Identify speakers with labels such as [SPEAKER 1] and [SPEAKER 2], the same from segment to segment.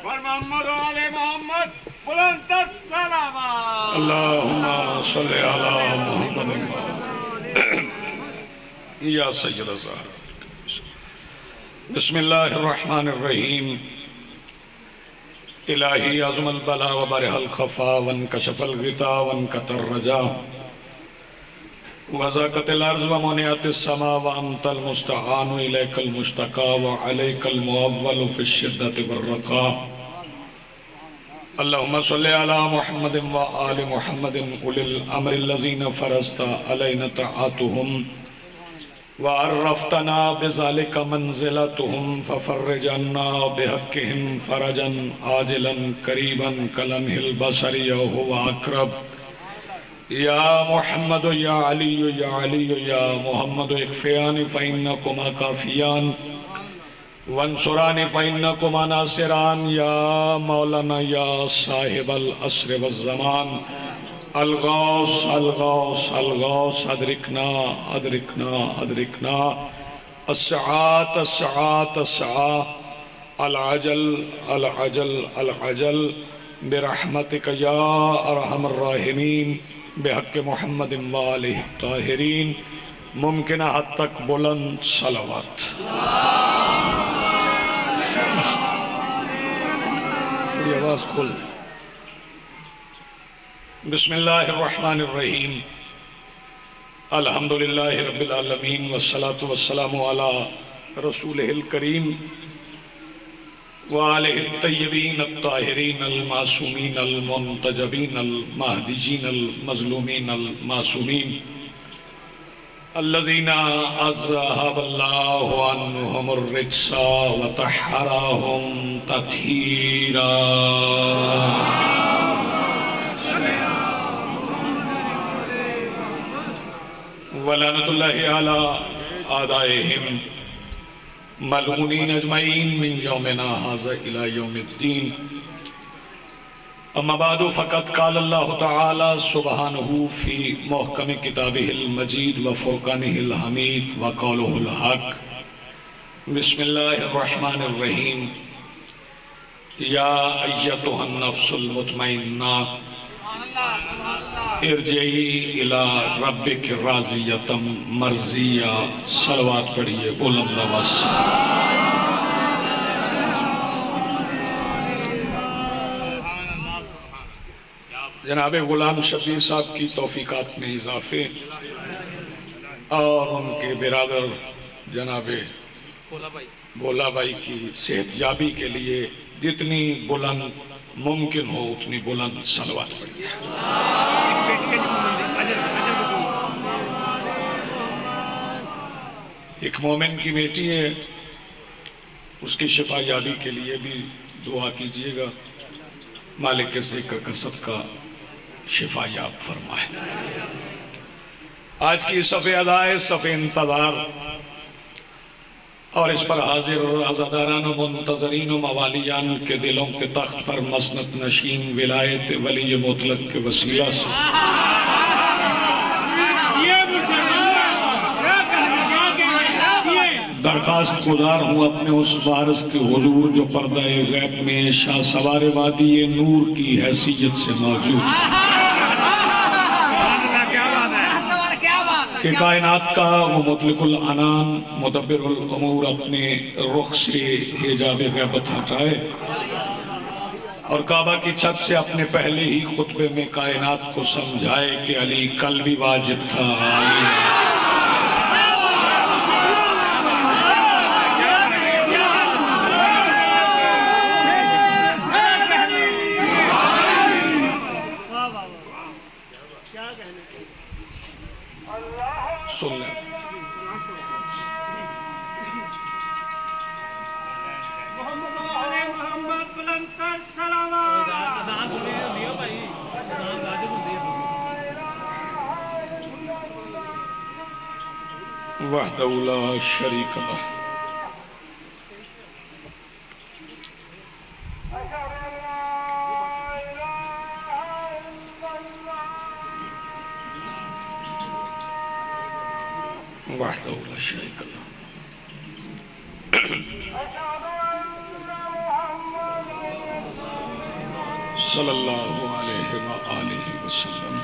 [SPEAKER 1] محمد و آل محمد بلند صلوات
[SPEAKER 2] اللہم صلی علی محمد یا سید الزہر بسم اللہ الرحمن الرحیم الہی عظم البلا وبرح الخفا وانکشف الغطا وانکتر الرجا وزاقت الارض ومنعت السماء وانت المستعان الیک المشتقى وعلیک المعول فی الشدت والرقا اللہم صلی علی محمد وآل محمد اولی الامر الذین فرضت علینا طاعتهم وعرفتنا بذلك منزلتهم ففرج عنا بحقهم فرجا عاجلا قریبا کلمح البصر وهو اقرب یا محمد یا علی یا محمد اکفیان فإنکما کافیان وانصران فإنکما ناصران یا مولانا یا صاحب العصر والزمان الغوث الغوث الغوث ادرکنا ادرکنا ادرکنا السعات السعات السعات العجل العجل العجل برحمتک یا ارحم الراحمین بحق محمد وآلہ الطاہرین ممکنہ حد تک بلند صلوات تھوڑی آواز کھول بسم اللہ الرحمن الرحیم الحمدللہ رب العالمین والصلاة والسلام علی رسولہ الکریم وآلہ الطیبین الطاہرین المعصومین المنتجبین المہدیین المظلومین المعصومین الذین اذہب اللہ عنہم الرجس وطہرہم تطہیرا ولعنت اللہ علی اعدائہم ملعونین اجمعین من یومنا ھذا الی یوم الدین اما بعد فقد قال اللہ تعالی سبحانہ فی محکم کتابہ المجید وفرقانہ الحمید وقولہ الحق بسم اللہ الرحمن الرحیم یا ایتها النفس المطمئنہ ارجعی الى ربک راضیۃ مرضیہ صلوات پڑھئے بلند آواز جناب غلام شبیر صاحب کی توفیقات میں اضافے اور ان کے برادر جناب بولا بھائی کی صحت یابی کے لیے جتنی بلند ممکن ہو اتنی بلند صلوات پڑھئے ایک مومن کی بیٹی ہے اس کی شفا یابی کے لیے بھی دعا کیجئے گا مالک ذکر کا صدقہ شفا یاب فرمائے آج کی صف ادائے صف انتظار اور اس پر حاضر عزاداران و منتظرین و موالیان کے دلوں کے تخت پر مسند نشین ولایت ولی مطلق کے وسیلہ سے درخواست گزار ہوں اپنے اس وارث کے حضور جو پردہ غیب میں شاہ سوار وادی نور کی حیثیت سے موجود کہ کائنات کا وہ مطلق العنان مدبر الامور اپنے رخ سے حجاب غیبت ہٹائے اور کعبہ کی چھت سے اپنے پہلے ہی خطبے میں کائنات کو سمجھائے کہ علی کل بھی واجب تھا سن لیں
[SPEAKER 1] محمد بلند صلوات
[SPEAKER 2] وحدہ لا شریک لہ وحدہ لا شریک لہ صلی اللہ علیہ وآلہ وسلم.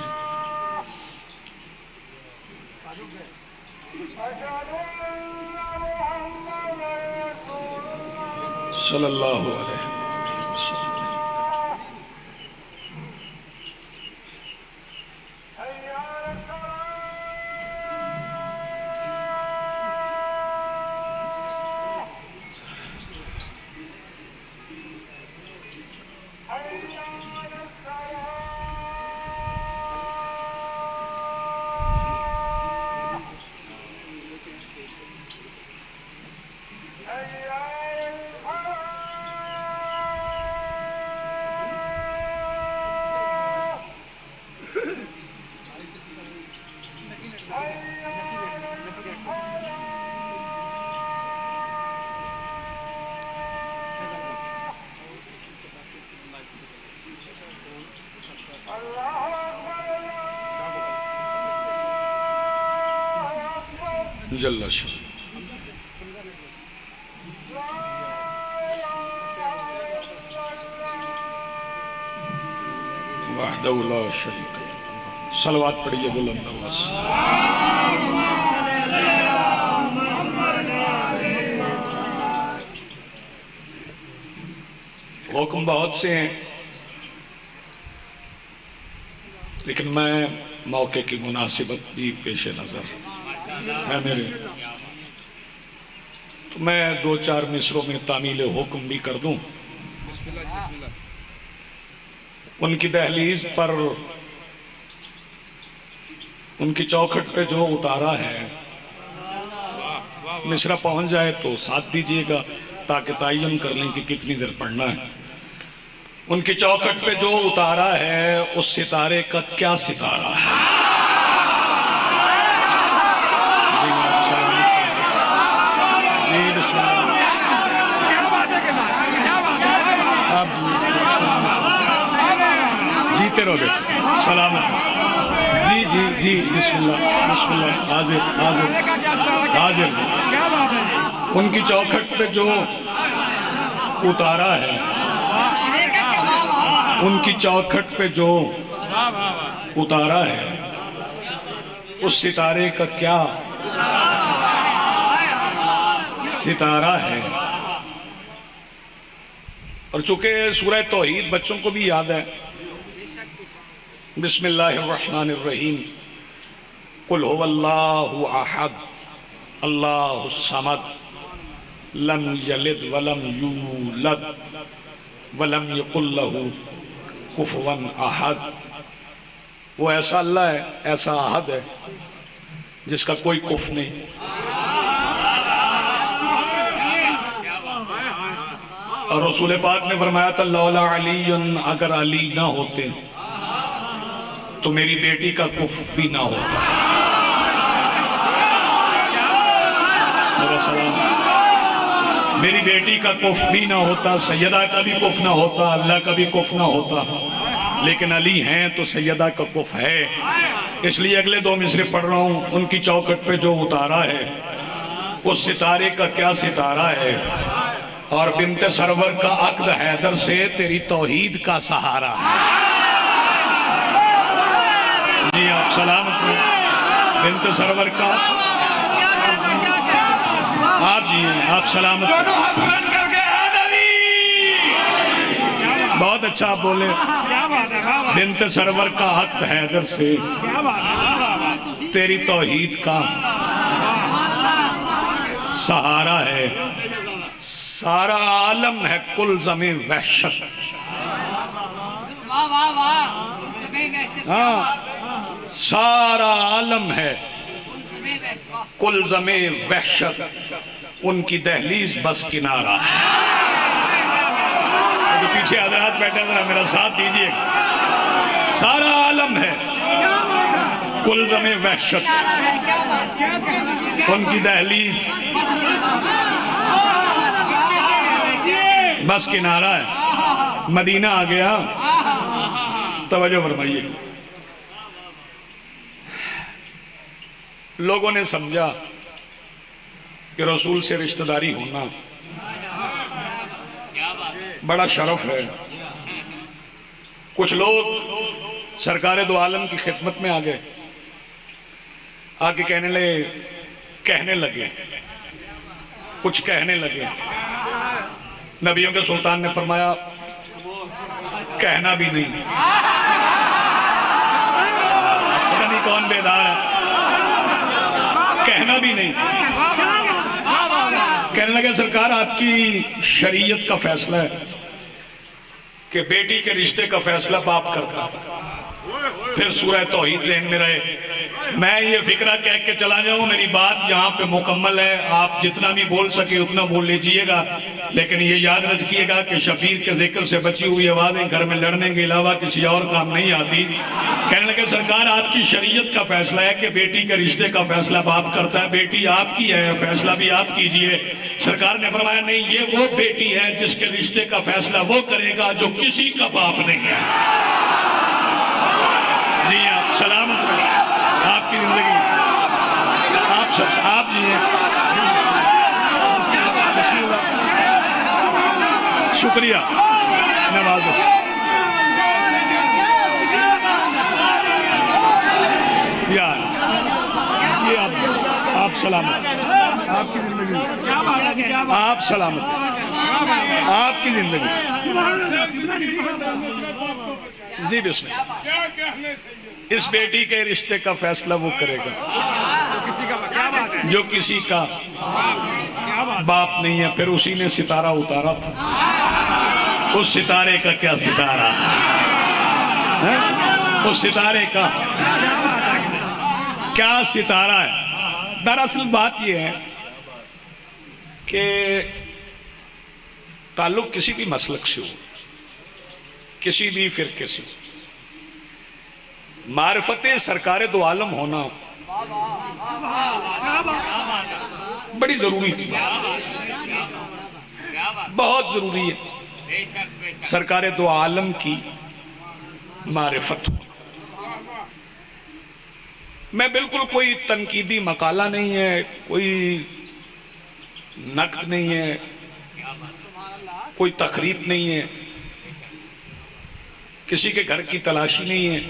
[SPEAKER 2] صلی اللہ علیہ وسلم. جل شان وحدہ لا شریک لہ. صلوات پڑھیے بلند آواز سے. حکم بہت سے ہیں لیکن میں موقع کی مناسبت بھی پیش نظر ہے میرے تو میں دو چار مصروں میں تعمیل حکم بھی کر دوں. ان کی دہلیز پر ان کی چوکھٹ پہ جو اتارا ہے مصرع پہنچ جائے تو ساتھ دیجئے گا تاکہ تعین کر لیں کہ کتنی دیر پڑھنا ہے. ان کی چوکھٹ پہ جو اتارا ہے اس ستارے کا کیا ستارہ ہے. جیتے رہو بیٹے سلامت. جی جی جی بسم اللہ بسم اللہ. حاضر حاضر حاضر. ان کی چوکھٹ پہ جو اتارا ہے ان کی چوکھٹ پہ جو اتارا ہے اس ستارے کا کیا ستارہ ہے. اور چونکہ سورہ توحید بچوں کو بھی یاد ہے. بسم اللہ الرحمن الرحیم. قل هو اللہ احد اللہ الصمد لم یلد ولم یولد ولم یکن لہ کفوا احد. وہ ایسا اللہ ہے ایسا احد ہے جس کا کوئی کف نہیں. اور رسول پاک نے فرمایا تھا لولا علی، اگر علی نہ ہوتے تو میری بیٹی کا کف بھی نہ ہوتا. میری بیٹی کا کف بھی نہ ہوتا، سیدہ کا بھی کف نہ ہوتا، اللہ کا بھی کف نہ ہوتا. لیکن علی ہیں تو سیدہ کا کف ہے. اس لیے اگلے دو مصرے پڑھ رہا ہوں. ان کی چوکھٹ پہ جو اتارا ہے اس ستارے کا کیا ستارہ ہے. اور بنت سرور کا عقد حیدر سے تیری توحید کا سہارا ہے. جی آپ سلامت ہو. بنت سرور کا آپ جی آپ سلامت ہو. بہت اچھا آپ بولے. بنت سرور کا عقد حیدر سے تیری توحید کا سہارا ہے. سارا عالم ہے کل زمیں وحشت. سارا عالم ہے کل زمیں وحشت. ان کی دہلیز بس کنارہ ہے. جو پیچھے حضرات بیٹھے ذرا میرا ساتھ دیجئے. سارا عالم ہے کل زمیں وحشت. ان کی دہلیز بس کنارہ ہے. مدینہ آ گیا. توجہ فرمائیے. لوگوں نے سمجھا کہ رسول سے رشتہ داری ہونا بڑا شرف ہے. کچھ لوگ سرکار دو عالم کی خدمت میں آ گئے، آگے کہنے لگے کچھ کہنے لگے۔ نبیوں کے سلطان نے فرمایا کہنا بھی نہیں، پتہ نہیں کون بیدار ہے، کہنا بھی نہیں۔ کہنے لگے سرکار آپ کی شریعت کا فیصلہ ہے کہ بیٹی کے رشتے کا فیصلہ باپ کرتا۔ پھر سورہ توحید ذہن میں رہے۔ میں یہ فکرہ کہہ کے چلا جاؤں، میری بات یہاں پہ مکمل ہے، آپ جتنا بھی بول سکے اتنا بول لیجئے گا، لیکن یہ یاد رکھیے گا کہ شبیر کے ذکر سے بچی ہوئی آوازیں گھر میں لڑنے کے علاوہ کسی اور کام نہیں آتی۔ کہنے لگے سرکار آپ کی شریعت کا فیصلہ ہے کہ بیٹی کے رشتے کا فیصلہ باپ کرتا ہے، بیٹی آپ کی ہے، فیصلہ بھی آپ کیجئے۔ سرکار نے فرمایا نہیں، یہ وہ بیٹی ہے جس کے رشتے کا فیصلہ وہ کرے گا جو کسی کا باپ نہیں ہے۔ جی آپ سلامت رہیں، آپ کی زندگی آپ سب آپ جی ہیں۔ بسم اللہ، شکریہ، نوازو۔ یار یہ آپ سلامت، آپ کی زندگی آپ سلامت، آپ کی زندگی۔ جی بسم اللہ۔ اس بیٹی کے رشتے کا فیصلہ وہ کرے گا جو کسی کا باپ نہیں ہے۔ پھر اسی نے ستارہ اتارا تھا، اس ستارے کا کیا ستارہ، اس ستارے کا کیا ستارہ ہے۔ دراصل بات یہ ہے کہ تعلق کسی بھی مسلک سے ہو، کسی بھی فرقے سے ہو، معرفت سرکار دو عالم ہونا بڑی ضروری ہے، بہت ضروری ہے۔ سرکار دو عالم کی معرفت ہونا۔ میں بالکل کوئی تنقیدی مقالہ نہیں ہے، کوئی نقد نہیں ہے، کوئی تخریب نہیں ہے، کسی کے گھر کی تلاشی نہیں ہے۔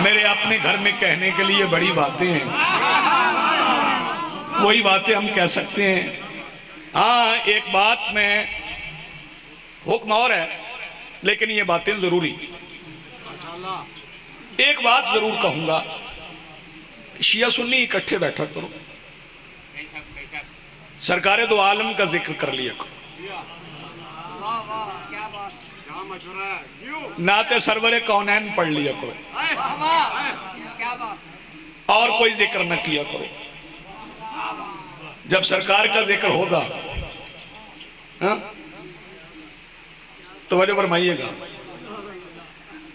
[SPEAKER 2] میرے اپنے گھر میں کہنے کے لیے بڑی باتیں ہیں، وہی باتیں ہم کہہ سکتے ہیں۔ ہاں ایک بات میں حکم اور ہے، لیکن یہ باتیں ضروری۔ ایک بات ضرور کہوں گا، شیعہ سنی اکٹھے بیٹھا کرو، سرکار دو عالم کا ذکر کر لیا کرو، نعت سرور کونین پڑھ لیا کرو، اور کوئی ذکر نہ کیا کرو۔ جب سرکار کا ذکر ہوگا، توجہ فرمائیے گا،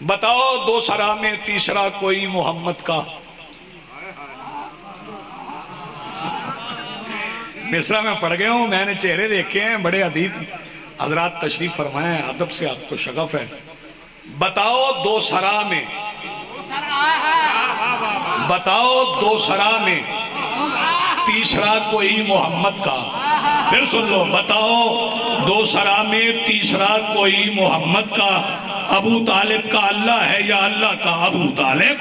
[SPEAKER 2] بتاؤ دو سرا میں تیسرا کوئی محمد کا۔ مصرع میں پڑھ گیا ہوں، میں نے چہرے دیکھے ہیں، بڑے ادیب حضرات تشریف فرمائے ہیں، ادب سے آپ کو شغف ہے۔ بتاؤ دو سرا میں، بتاؤ دو سرا میں تیسرا کوئی محمد کا۔ پھر سن لو، بتاؤ دو سرا میں تیسرا کوئی محمد کا، ابو طالب کا اللہ ہے یا اللہ کا ابو طالب؟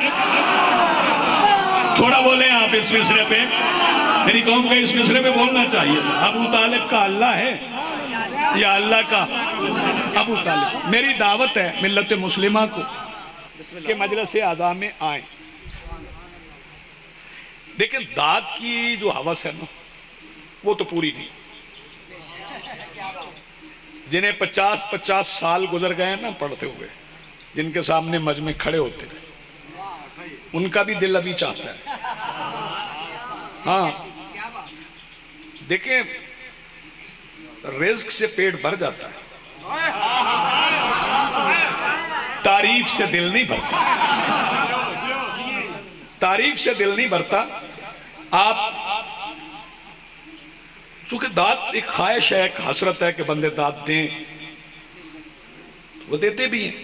[SPEAKER 2] تھوڑا بولیں آپ اس مصرے پہ، میری قوم کا اس مصرے پہ بولنا چاہیے۔ ابو طالب کا اللہ ہے یا اللہ کا ابو طالب؟ میری دعوت ہے ملت مسلمہ کو کہ مجلس اعظام میں آئیں۔ دیکھیں داد کی جو حوث ہے نا، وہ تو پوری نہیں۔ جنہیں 50 سال گزر گئے نا پڑھتے ہوئے، جن کے سامنے مجمع کھڑے ہوتے ہیں، ان کا بھی دل ابھی چاہتا ہے۔ ہاں دیکھیں رزق سے پیٹ بھر جاتا ہے، تعریف سے دل نہیں بھرتا، تعریف سے دل نہیں بھرتا۔ آپ چونکہ داد ایک خواہش ہے، ایک حسرت ہے کہ بندے داد دیں، وہ دیتے بھی ہیں۔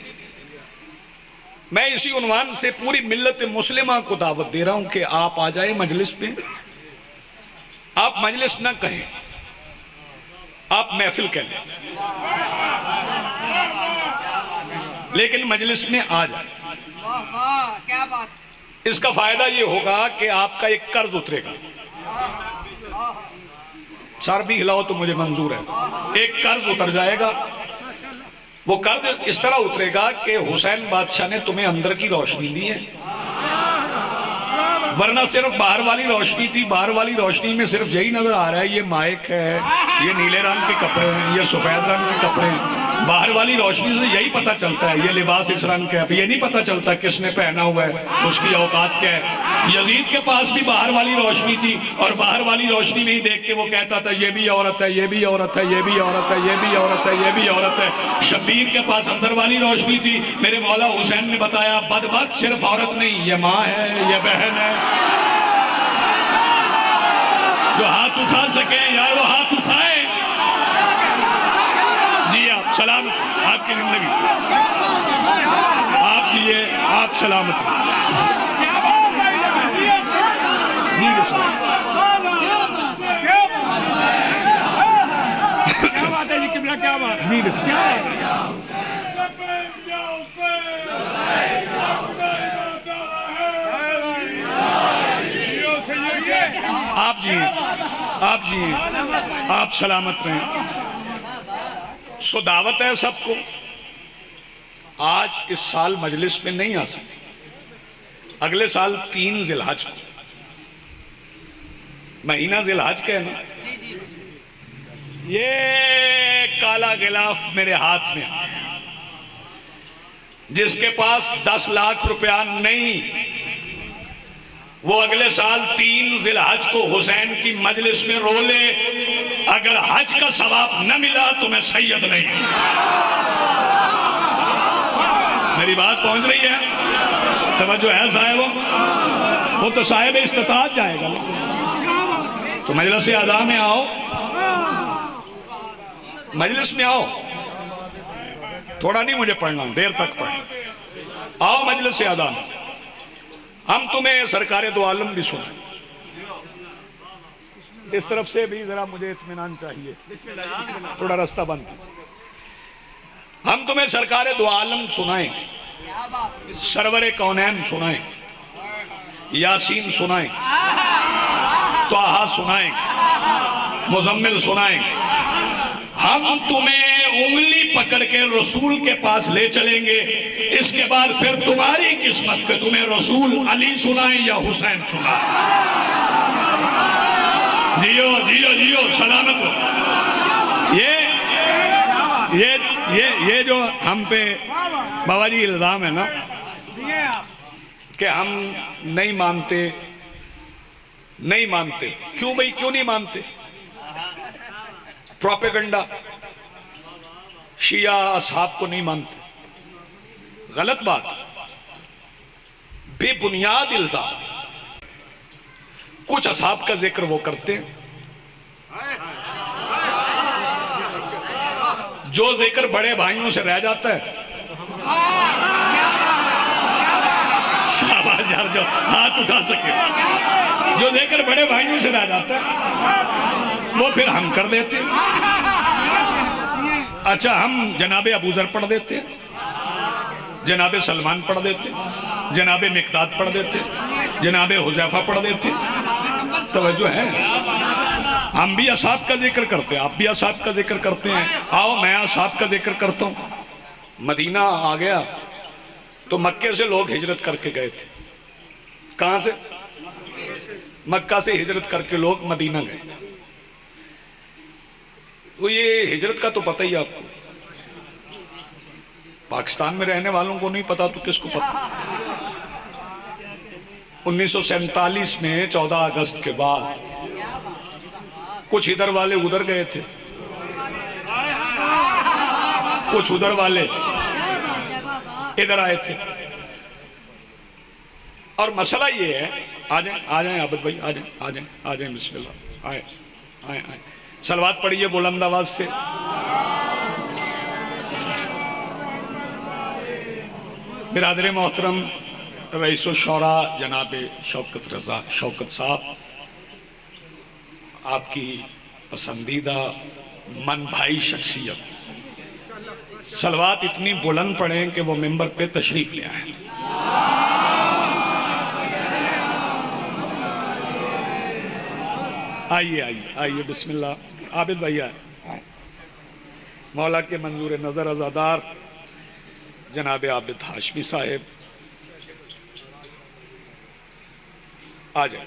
[SPEAKER 2] میں اسی عنوان سے پوری ملت مسلمہ کو دعوت دے رہا ہوں کہ آپ آ جائیں مجلس پہ۔ آپ مجلس نہ کہیں، آپ محفل کہہ لیں۔ لیکن مجلس میں آ جائیں.
[SPEAKER 3] واہ واہ کیا بات.
[SPEAKER 2] اس کا فائدہ یہ ہوگا کہ آپ کا ایک قرض اترے گا. سر بھی ہلاؤ تو مجھے منظور ہے. ایک قرض اتر جائے گا. وہ قرض اس طرح اترے گا کہ حسین بادشاہ نے تمہیں اندر کی روشنی دی ہے، ورنہ صرف باہر والی روشنی تھی. باہر والی روشنی میں صرف یہی نظر آ رہا ہے یہ مائک ہے، یہ نیلے رنگ کے کپڑے ہیں، یہ سفید رنگ کے کپڑے ہیں. باہر والی روشنی سے یہی پتہ چلتا ہے یہ لباس اس رنگ کا ہے. یہ نہیں پتہ چلتا کس نے پہنا ہوا ہے، اس کی اوقات کیا ہے. یزید کے پاس بھی باہر والی روشنی تھی، اور باہر والی روشنی میں ہی دیکھ کے وہ کہتا تھا یہ بھی عورت ہے، یہ بھی عورت ہے، یہ بھی عورت ہے، یہ بھی عورت ہے، یہ بھی عورت ہے. شبیر کے پاس اندر والی روشنی تھی. میرے مولا حسین نے بتایا بدبخت صرف عورت نہیں، یہ ماں ہے، یہ بہن ہے. جو ہاتھ اٹھا سکے یار وہ ہاتھ اٹھائے. جی آپ سلامت، آپ کی زندگی آپ کی یہ آپ سلامت. جی
[SPEAKER 1] کیا بات ہے جی قبلہ، کیا بات ہے.
[SPEAKER 2] آپ جی آپ جی آپ سلامت رہیں. سو دعوت ہے سب کو. آج اس سال مجلس میں نہیں آ سکتے، اگلے سال 3 ذی الحج کو. مہینہ ذی الحج کا ہے نا. یہ کالا غلاف میرے ہاتھ میں، جس کے پاس 10 لاکھ روپیہ نہیں، وہ اگلے سال 3 ذی الحج کو حسین کی مجلس میں رو لے. اگر حج کا ثواب نہ ملا تو میں سید نہیں ہوں. میری بات پہنچ رہی ہے؟ توجہ ہے صاحب؟ وہ تو صاحب استطاعت جائے گا. تو مجلس اعلیٰ میں آؤ، مجلس میں آؤ. تھوڑا نہیں مجھے پڑھنا، دیر تک پڑھیں. آؤ مجلس اعلیٰ میں. ہم تمہیں سرکار دو عالم بھی سنیں. اس طرف سے بھی ذرا مجھے اطمینان چاہیے، تھوڑا راستہ بند کیجیے. ہم تمہیں سرکار دو عالم سنائیں، سرور کونین سنائیں، یاسین سنائیں، طٰہٰ سنائیں، مزمل سنائیں. ہم تمہیں انگلی پکڑ کے رسول کے پاس لے چلیں گے. اس کے بعد پھر تمہاری قسمت پہ تمہیں رسول علی سنائیں یا حسین سنائیں. جیو جیو جیو سلامت ہو. یہ جو ہم پہ بابا جی الزام ہے نا کہ ہم نہیں مانتے. کیوں بھائی کیوں نہیں مانتے؟ پروپیگنڈا. شیعہ اصحاب کو نہیں مانتے، غلط بات، بے بنیاد الزام. کچھ اصحاب کا ذکر وہ کرتے ہیں جو ذکر بڑے بھائیوں سے رہ جاتا ہے. شاباش یار جو ہاتھ اٹھا سکے. جو ذکر بڑے بھائیوں سے رہ جاتا ہے وہ پھر ہم کر دیتے ہیں. اچھا ہم جناب ابو ذر پڑھ دیتے ہیں، جناب سلمان پڑھ دیتے ہیں، جناب مقداد پڑھ دیتے ہیں، جناب حذیفہ پڑھ دیتے ہیں. توجہ ہے؟ ہم بھی اصحاب کا ذکر کرتے ہیں، آپ بھی اصحاب کا ذکر کرتے ہیں. آؤ میں اصحاب کا ذکر کرتا ہوں. مدینہ آ گیا تو مکے سے لوگ ہجرت کر کے گئے تھے. کہاں سے؟ مکہ سے ہجرت کر کے لوگ مدینہ گئے تھے. تو یہ ہجرت کا تو پتہ ہی آپ کو، پاکستان میں رہنے والوں کو نہیں پتا تو کس کو پتا. 1947 میں 14 اگست کے بعد کچھ ادھر والے ادھر گئے تھے، کچھ ادھر والے ادھر آئے تھے. اور مسئلہ یہ ہے، آ جائیں عابد بھائی، آ جائیں بسم اللہ، آئیں. صلوات پڑھیے بلند آواز سے. برادر محترم رئیس الشورا جناب شوکت رضا شوکت صاحب، آپ کی پسندیدہ من بھائی شخصیت صلوات اتنی بلند پڑھیں کہ وہ ممبر پہ تشریف لے آئیں. آئیے آئیے آئیے بسم اللہ. عابد بھائی آئے. مولا کے منظور نظر عزادار جناب عابد ہاشمی صاحب آ جائیں.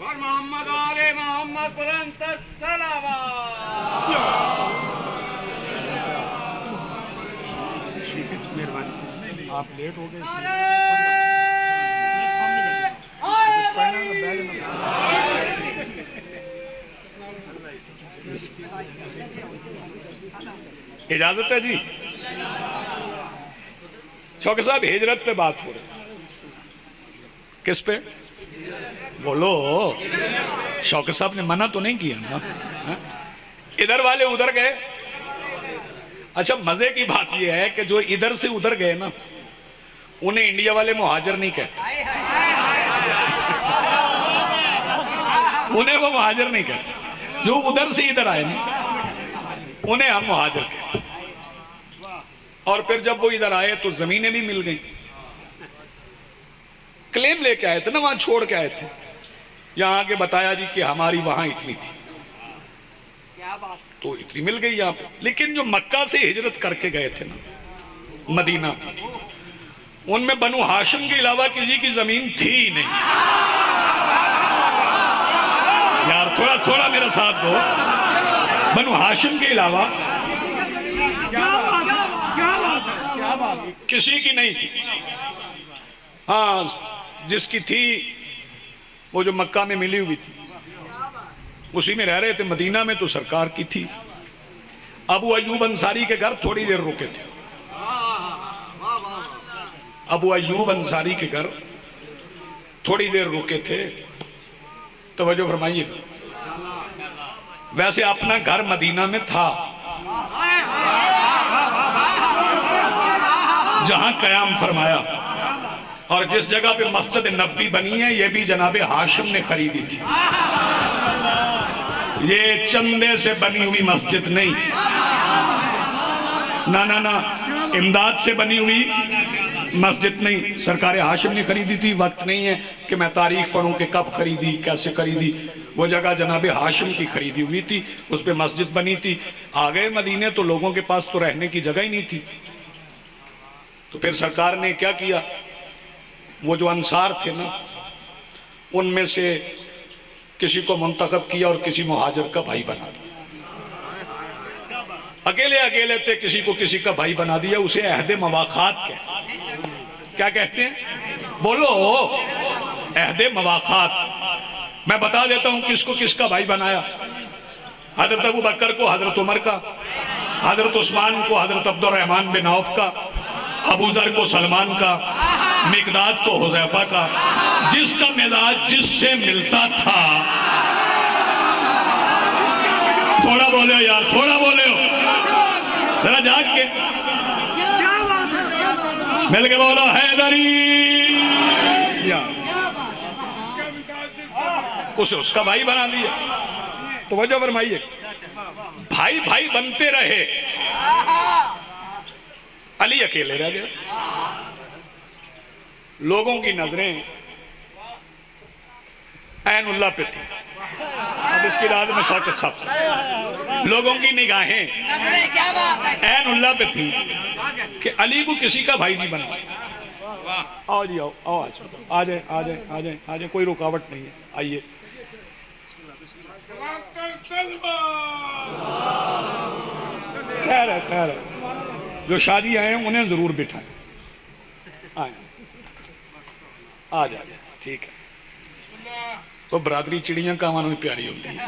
[SPEAKER 1] ور محمد آل محمد بلند تر صلوات.
[SPEAKER 2] مہربانی آپ لیٹ ہو گئے. اجازت ہے جی. شوقی صاحب ہجرت پہ بات ہو رہی. کس پہ بولو؟ شوقی صاحب نے منع تو نہیں کیا نا. ادھر والے ادھر گئے. اچھا مزے کی بات یہ ہے کہ جو ادھر سے ادھر گئے نا انہیں انڈیا والے مہاجر نہیں کہتے. انہیں وہ مہاجر نہیں کہتے. جو ادھر سے ادھر آئے نا انہیں ہم مہاجر کہتے. اور پھر جب وہ ادھر آئے تو زمینیں بھی مل گئیں. کلیم لے کے آئے تھے نا, وہاں چھوڑ کے آئے تھے. یہاں آگے بتایا جی کہ ہماری وہاں اتنی تھی تو اتنی مل گئی یہاں پہ. لیکن جو مکہ سے ہجرت کر کے گئے تھے نا مدینہ, ان میں بنو ہاشم کے علاوہ کسی کی زمین تھی ہی نہیں. یار تھوڑا تھوڑا میرا ساتھ دو. بنو ہاشم کے علاوہ کسی کی نہیں تھی. ہاں جس کی تھی وہ جو مکہ میں ملی ہوئی تھی اسی میں رہ رہے تھے. مدینہ میں تو سرکار کی تھی. ابو ایوب انصاری کے گھر تھوڑی دیر رکے تھے. ابو ایوب انصاری کے گھر تھوڑی دیر رکے تھے. توجہ فرمائیے. ویسے اپنا گھر مدینہ میں تھا جہاں قیام فرمایا, اور جس جگہ پہ مسجد نبوی بنی ہے یہ بھی جناب ہاشم نے خریدی تھی. یہ چندے سے بنی ہوئی مسجد نہیں, نہ امداد سے بنی ہوئی مسجد نہیں, سرکار ہاشم نے خریدی تھی. وقت نہیں ہے کہ میں تاریخ پڑھوں کہ کب خریدی کیسے خریدی. وہ جگہ جناب ہاشم کی خریدی ہوئی تھی, اس پہ مسجد بنی تھی. آگئے مدینے تو لوگوں کے پاس تو رہنے کی جگہ ہی نہیں تھی. تو پھر سرکار نے کیا کیا, وہ جو انصار تھے نا ان میں سے کسی کو منتخب کیا اور کسی مہاجر کا بھائی بنا دیا. اکیلے تھے, کسی کو کسی کا بھائی بنا دیا. اسے عہد مواخات کہتے. کیا کہتے ہیں بولو؟ عہد مواخات. میں بتا دیتا ہوں کس کو کس کا بھائی بنایا. حضرت ابو بکر کو حضرت عمر کا, حضرت عثمان کو حضرت عبد الرحمن بن عوف کا, ابو ذر کو سلمان کا, مقداد کو حذیفہ کا. جس کا مزاج جس سے ملتا تھا. تھوڑا بولے یار, تھوڑا بولے ہو ذرا جاگ کے. مل کے بولو حیدری. اسے اس کا بھائی بنا دیا. توجہ فرمائیے. بھائی بھائی بنتے رہے. علی اکیلے رہ گئے. لوگوں کی نظریں عین اللہ پہ تھی. اب اس کی رات میں شوکت صاحب سے لوگوں کی نگاہیں عین اللہ پہ تھی کہ علی کو کسی کا بھائی نہیں بنا. آؤ جی آؤ آ جائیں. کوئی رکاوٹ نہیں ہے. آئیے. خیر ہے. جو شادی آئے ہیں انہیں ضرور بٹھائیں. آ جائیں. ٹھیک ہے. تو برادری چڑیاں کامانوں میں پیاری ہوتی ہیں.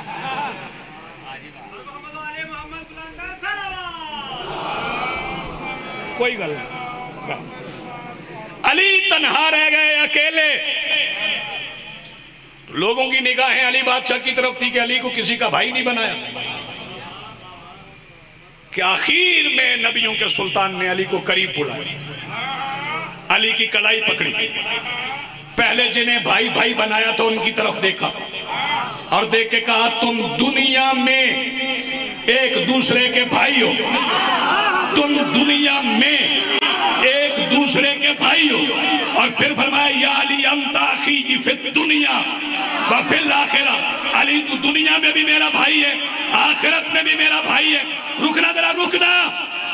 [SPEAKER 2] کوئی گل نہیں. علی تنہا رہ گئے اکیلے. لوگوں کی نگاہیں علی بادشاہ کی طرف تھی کہ علی کو کسی کا بھائی نہیں بنایا. کہ آخر میں نبیوں کے سلطان نے علی کو قریب بلایا, علی کی کلائی پکڑی. پہلے جنہیں بھائی بھائی بنایا تو ان کی طرف دیکھا اور دیکھ کے کہا تم دنیا میں ایک دوسرے کے بھائی ہو, تم دنیا میں ایک دوسرے کے بھائی ہو. اور پھر فرمایا یا علی انت اخی فی الدنیا وفی الآخرہ. علی تو دنیا میں بھی میرا بھائی ہے, آخرت میں بھی میرا بھائی ہے. رکنا ذرا رکنا.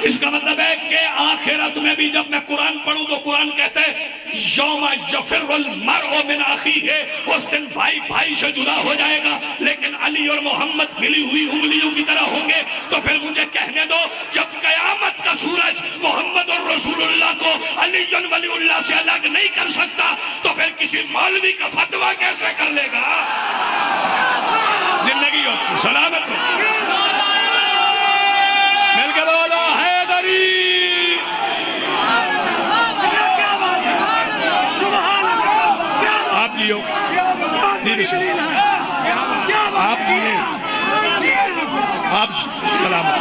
[SPEAKER 2] اس کا مطلب ہے کہ آخرت میں بھی جب میں قرآن پڑھوں تو قرآن کہتا ہے یوم یفر المرء من اخیہ, اس دن بھائی بھائی سے جدا ہو جائے گا. لیکن علی اور محمد ملی ہوئی انگلیوں کی طرح ہوں گے. تو پھر مجھے کہنے دو, جب قیامت کا سورج محمد اور رسول اللہ کو علی ولی اللہ سے الگ نہیں کر سکتا, تو پھر کسی مولوی کا فتویٰ کیسے کر لے گا؟ زندگی ہو سلامت ہو. مل کے بولو حیدری. آپ جیو, آپ جیے, آپ سلامت.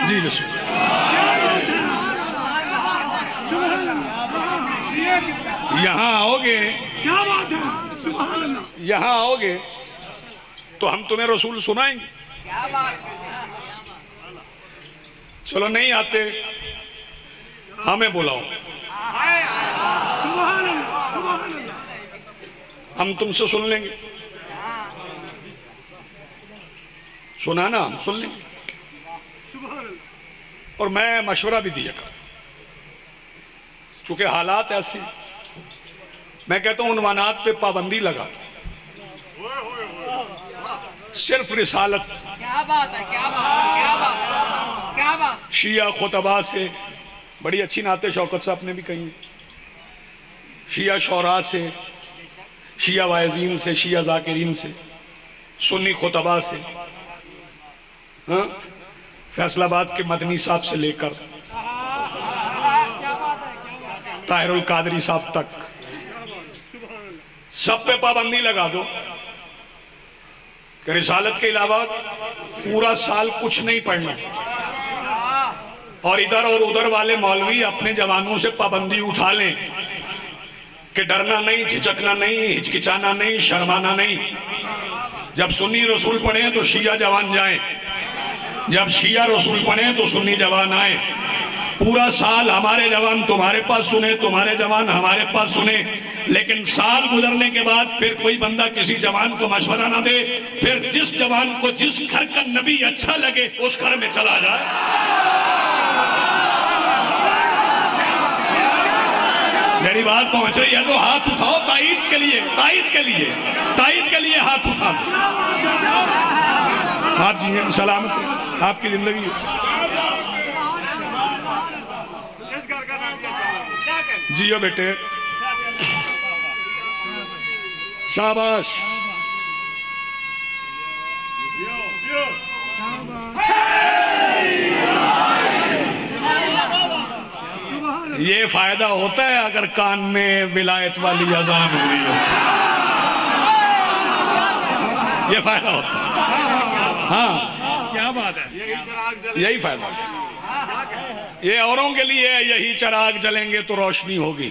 [SPEAKER 2] جی بسم یہاں آؤ گے, یہاں آؤ گے تو ہم تمہیں رسول سنائیں گے. چلو نہیں آتے ہمیں بلاؤ, ہم تم سے سن لیں گے. سنانا ہم سن لیں گے. اور میں مشورہ بھی دیا کر, چونکہ حالات ایسے, میں کہتا ہوں عنوانات پہ پابندی لگا, صرف رسالت.
[SPEAKER 3] کیا بات ہے, کیا بات ہے, کیا بات ہے, کیا بات.
[SPEAKER 2] شیعہ خطبہ سے بڑی اچھی نعت شوکت صاحب نے بھی کہی, شیعہ شعراء سے, شیعہ واعظین سے, شیعہ ذاکرین سے, سنی خطبہ سے, فیصل آباد کے مدنی صاحب سے لے کر طاہر القادری صاحب تک, سب پہ پابندی لگا دو کہ رسالت کے علاوہ پورا سال کچھ نہیں پڑھنا. اور ادھر اور ادھر والے مولوی اپنے جوانوں سے پابندی اٹھا لیں کہ ڈرنا نہیں, جھجکنا نہیں, ہچکچانا نہیں, شرمانا نہیں. جب سنی رسول پڑھیں تو شیعہ جوان جائیں, جب شیعہ رسول پڑھیں تو سنی جوان آئیں. پورا سال ہمارے جوان تمہارے پاس سنے, تمہارے جوان ہمارے پاس سنے, لیکن سال گزرنے کے بعد پھر کوئی بندہ کسی جوان کو مشورہ نہ دے. پھر جس جوان کو جس گھر کا نبی اچھا لگے اس گھر میں چلا جائے. میری بات پہنچ رہی ہے تو ہاتھ اٹھاؤ تائید کے لیے, تائید کے لیے, تائید کے لیے ہاتھ اٹھاؤ. آپ جی ہیں سلامت ہیں, آپ کی زندگی جیو بیٹے, شاباش. یہ فائدہ ہوتا ہے اگر کان میں ولایت والی اذان ہوئی ہو, یہ فائدہ ہوتا ہے. ہاں کیا بات ہے, یہی فائدہ ہے. یہ اوروں کے لیے یہی چراغ جلیں گے تو روشنی ہوگی.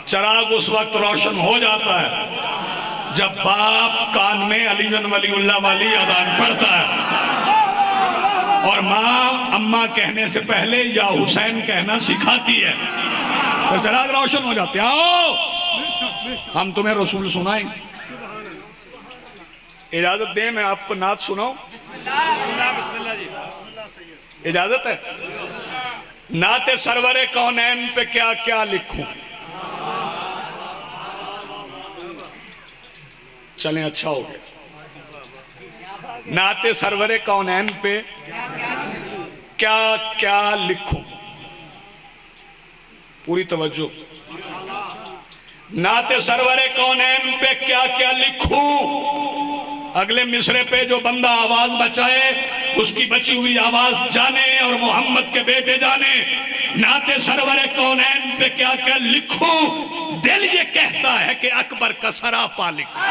[SPEAKER 2] چراغ اس وقت روشن ہو جاتا ہے جب باپ کان میں علی ولی اللہ والی اذان پڑھتا ہے, اور ماں اماں کہنے سے پہلے یا حسین کہنا سکھاتی ہے, تو چراغ روشن ہو جاتے ہیں. آؤ ہم تمہیں رسول سنائیں. اجازت دیں میں آپ کو نعت سناؤں؟ اجازت ہے؟ نعت سرور کونین پہ کیا کیا لکھوں. چلیں اچھا ہو گیا. نعت سرور کونین پہ کیا کیا لکھوں. پوری توجہ. نعت سرور کونین پہ کیا کیا لکھوں. اگلے مصرے پہ جو بندہ آواز بچائے اس کی بچی ہوئی آواز جانے اور محمد کے بیٹے جانے. نعت سرور کونین پہ کیا کیا لکھوں. دل یہ کہتا ہے کہ اکبر کا سراپا لکھوں.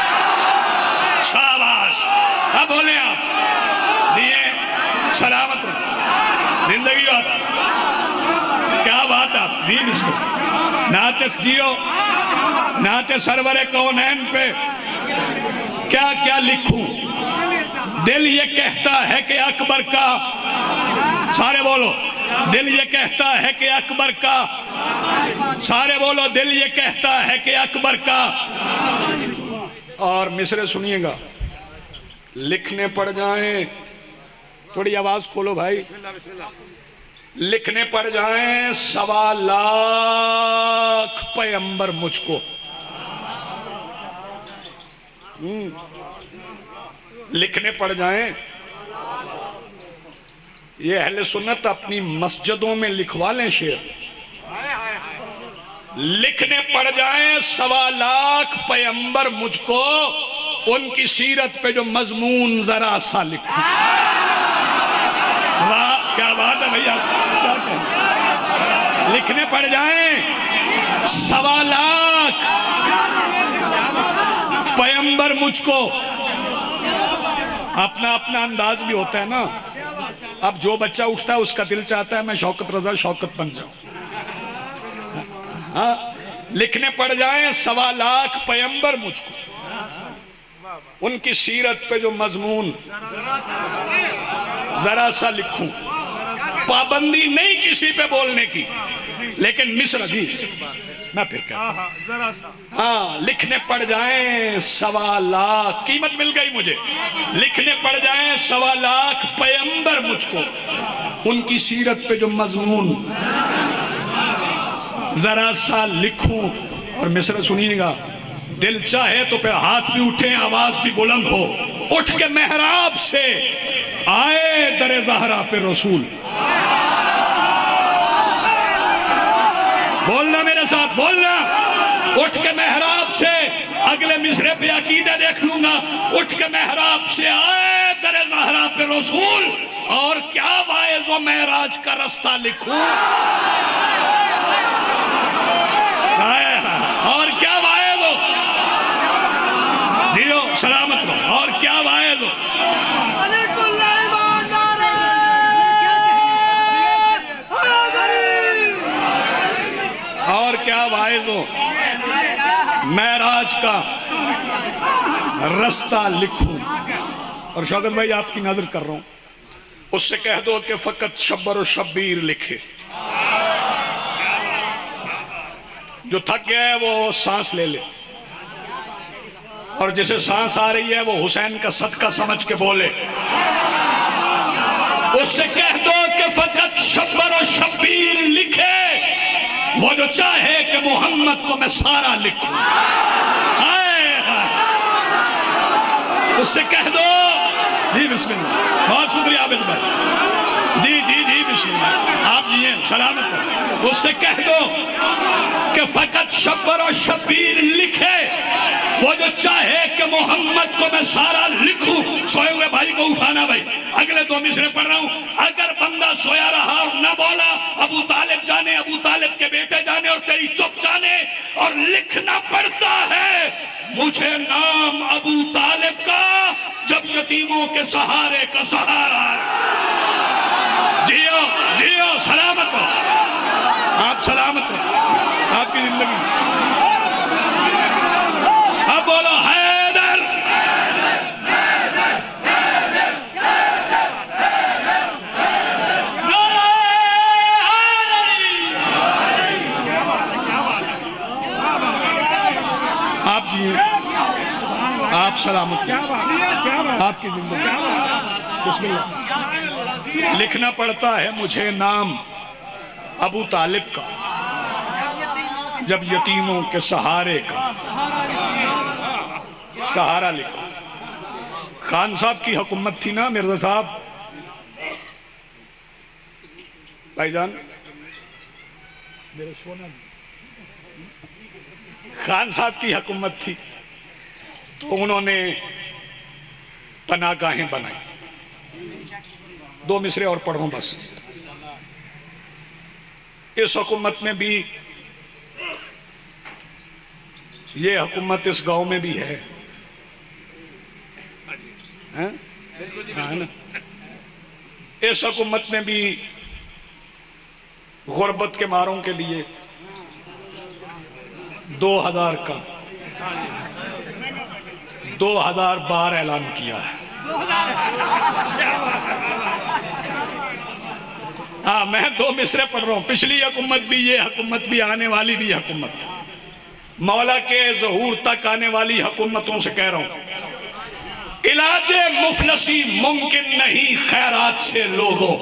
[SPEAKER 2] شاباش. اب بولیں آپ دیئے سلامت زندگی. آپ کیا بات آپ دی بسم اللہ. نعت جیو، نعت سرور کونین پہ کیا کیا لکھوں؟ دل یہ کہتا ہے کہ اکبر کا، سارے بولو، دل یہ کہتا ہے کہ اکبر کا، سارے بولو، دل یہ کہتا ہے کہ اکبر کا۔ اور مصرے سنیے گا، لکھنے پڑ جائیں، تھوڑی آواز کھولو بھائی، لکھنے پڑ جائیں 1.25 لاکھ پیغمبر مجھ کو، لکھنے پڑ جائیں، یہ اہل سنت اپنی مسجدوں میں لکھوا لیں شعر، لکھنے پڑ جائیں 1.25 لاکھ پیغمبر مجھ کو، ان کی سیرت پہ جو مضمون ذرا سا لکھوں۔ واہ کیا بات ہے بھیا، لکھنے پڑ جائیں 1.25 لاکھ پیغمبر مجھ کو۔ اپنا اپنا انداز بھی ہوتا ہے نا، اب جو بچہ اٹھتا ہے اس کا دل چاہتا ہے میں شوکت رضا شوکت بن جاؤں۔ ہاں لکھنے پڑ جائیں 1.25 لاکھ پیغمبر مجھ کو، ان کی سیرت پہ جو مضمون ذرا سا لکھوں۔ پابندی نہیں کسی پہ بولنے کی، لیکن مصر بھی میں پھر کہتا ہوں، ہاں لکھنے پڑ جائیں 1.25 لاکھ، قیمت مل گئی مجھے، لکھنے پڑ جائیں 1.25 لاکھ پیغمبر مجھ کو، ان کی سیرت پہ جو مضمون ذرا سا لکھوں۔ اور مصر سنیے گا، دل چاہے تو پھر ہاتھ بھی اٹھیں، آواز بھی بلند ہو، اٹھ کے محراب سے آئے در زہرا پہ رسول، بولنا میرے ساتھ، بولنا، اٹھ کے محراب سے، اگلے مصرے پہ عقیدہ دیکھ لوں گا، اٹھ کے محراب سے آئے در زہرا پہ رسول، اور کیا واعظ و معراج کا رستہ لکھوں، اور کیا واعظ ہو، دیو سلامت ہو، اور کیا واعظ ہو، اور کیا واعظ ہو، معراج کا رستہ لکھوں۔ اور شوکت بھائی آپ کی نظر کر رہا ہوں، اس سے کہہ دو کہ فقط شبر و شبیر لکھے، جو تھک گیا ہے وہ سانس لے لے، اور جسے سانس آ رہی ہے وہ حسین کا صدقہ سمجھ کے بولے، اس سے کہہ دو کہ فقط شبر و شبیر لکھے، وہ جو چاہے کہ محمد کو میں سارا لکھوں، اس سے کہہ دو، جی بسم اللہ، بہت شکریہ عابد بھائی، جی بسم اللہ، آپ جی ہیں سلامت ہو، اس سے کہہ دو کہ فقط شبر و شبیر لکھے، وہ جو چاہے کہ محمد کو میں سارا لکھوں۔ سوئے ہوئے بھائی کو اٹھانا بھائی، اگلے 2 مصرے پڑھ رہا ہوں، اگر بندہ سویا رہا اور نہ بولا، ابو طالب جانے، ابو طالب کے بیٹے جانے، اور تیری چپ جانے، اور لکھنا پڑتا ہے مجھے نام ابو طالب کا، جب یتیموں کے سہارے کا سہارا ہے۔ جیو سلامت ہو، آپ سلامت ہو، آپ کی زندگی، اب بولو حیدر، آپ جی آپ سلامت ہو، آپ کی زندگی، بسم اللہ۔ لکھنا پڑتا ہے مجھے نام ابو طالب کا، جب یتیموں کے سہارے کا سہارا لکھو۔ خان صاحب کی حکومت تھی نا مرزا صاحب، بھائی جان خان صاحب کی حکومت تھی، تو انہوں نے پناہ گاہیں بنائی۔ 2 مصرے اور پڑھوں بس۔ اس حکومت میں بھی، یہ حکومت اس گاؤں میں بھی ہے، اس حکومت میں بھی غربت کے ماروں کے لیے 2000 کا 2000 بار اعلان کیا ہے. ہاں میں 2 مصرے پڑھ رہا ہوں. پچھلی حکومت بھی، یہ حکومت بھی، آنے والی بھی حکومت، مولا کے ظہور تک آنے والی حکومتوں سے کہہ رہا ہوں، علاج مفلسی ممکن نہیں خیرات سے لوگوں.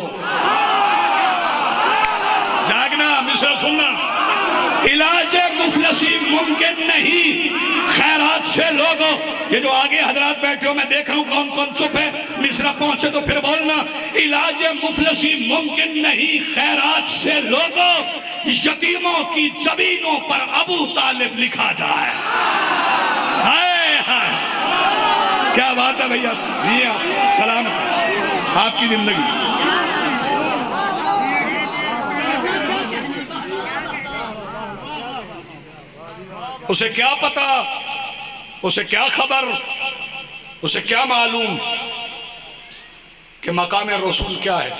[SPEAKER 2] جاگنا، مصرع سننا. علاج مفلسی ممکن نہیں خیرات سے لوگوں. یہ جو آگے حضرات بیٹھے ہو میں دیکھ رہا ہوں کون کون چپ ہے، مصرع پہنچے تو پھر بولنا. علاج مفلسی ممکن نہیں خیرات سے لوگوں، یتیموں کی جبینوں پر ابو طالب لکھا جائے. ہائے ہائے کیا بات ہے بھیا. جی آپ سلامت آپ کی زندگی. اسے کیا پتا، اسے کیا خبر، اسے کیا معلوم کہ مقام رسول کیا ہے،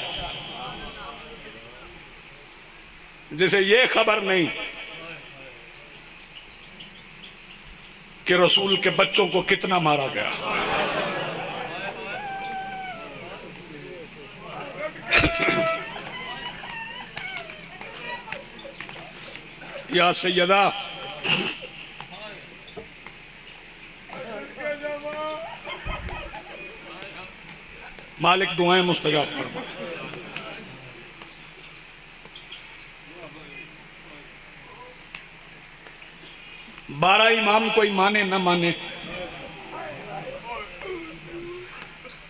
[SPEAKER 2] جسے یہ خبر نہیں کہ رسول کے بچوں کو کتنا مارا گیا. یا سیدہ مالک دعائیں مستجاب فرما. بارہ امام کوئی مانے نہ مانے،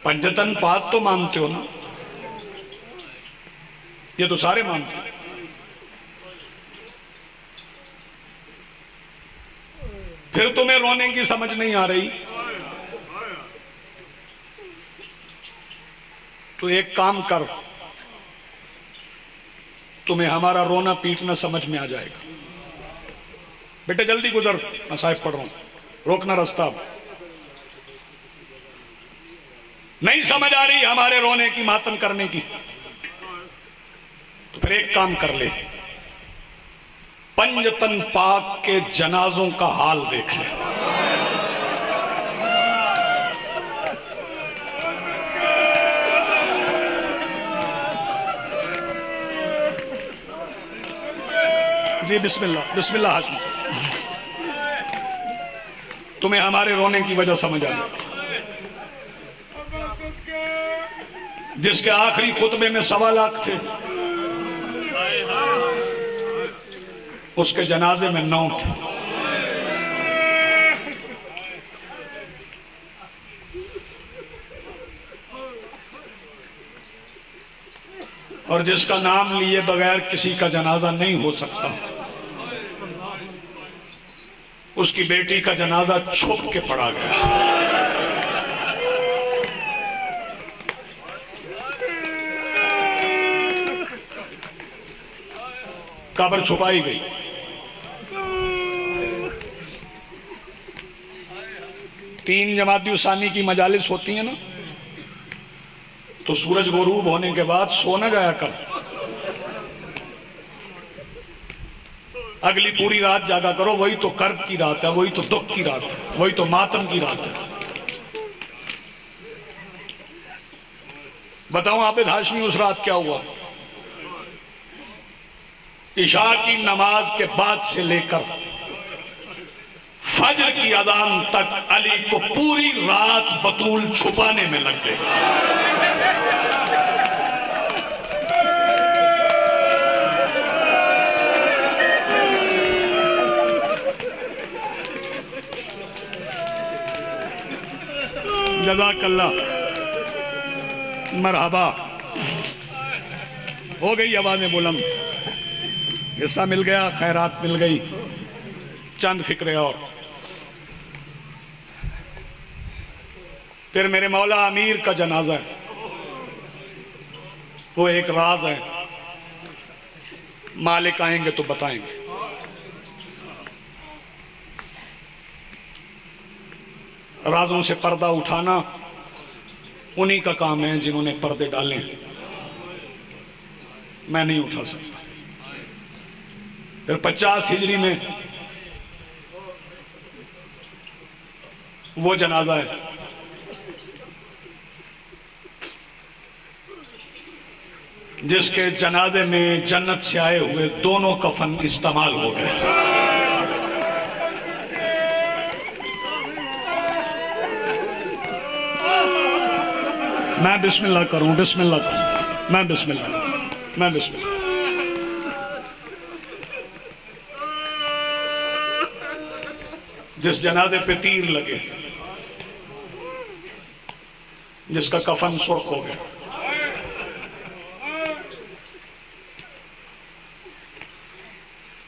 [SPEAKER 2] پنجتن پاک تو مانتے ہو نا، یہ تو سارے مانتے ہیں. پھر تمہیں رونے کی سمجھ نہیں آ رہی تو ایک کام کر، تمہیں ہمارا رونا پیٹنا سمجھ میں آ جائے گا. بیٹے جلدی گزر، میں صاحب پڑھ رہا ہوں، روکنا رستہ. نہیں سمجھ آ رہی ہمارے رونے کی، ماتم کرنے کی، تو پھر ایک کام کر لے، پنجتن پاک کے جنازوں کا حال دیکھ لے. جی بسم اللہ، بسم اللہ ہاشمی سے. تمہیں ہمارے رونے کی وجہ سمجھ آ جائے. جس کے آخری خطبے میں 1.25 لاکھ تھے، اس کے جنازے میں 9 تھے. اور جس کا نام لیے بغیر کسی کا جنازہ نہیں ہو سکتا، اس کی بیٹی کا جنازہ چھپ کے پڑا گیا. قبر چھپائی گئی. تین جمادی ثانی کی مجالس ہوتی ہیں نا، تو سورج غروب ہونے کے بعد سو نہ جایا کر، اگلی پوری رات جاگا کرو. وہی تو کرب کی رات ہے، وہی تو دکھ کی رات ہے، وہی تو ماتم کی رات ہے. بتاؤں عابد ہاشمی اس رات کیا ہوا؟ عشاء کی نماز کے بعد سے لے کر فجر کی اذان تک علی کو پوری رات بطول چھپانے میں لگ گئے. جزاک اللہ، مرحبا. ہو گئی آوازیں بلند، حصہ مل گیا، خیرات مل گئی. چند فکرے اور. پھر میرے مولا امیر کا جنازہ ہے، وہ ایک راز ہے، مالک آئیں گے تو بتائیں گے. رازوں سے پردہ اٹھانا انہی کا کام ہے جنہوں نے پردے ڈالے. میں نہیں اٹھا سکتا. پھر 50 ہجری میں وہ جنازہ ہے جس کے جنازے میں جنت سے آئے ہوئے دونوں کفن استعمال ہو گئے. میں بسم اللہ کروں، بسم اللہ کروں، میں بسم اللہ کروں، میں بسم اللہ. جس جنازے پہ تیر لگے، جس کا کفن سرخ ہو گیا،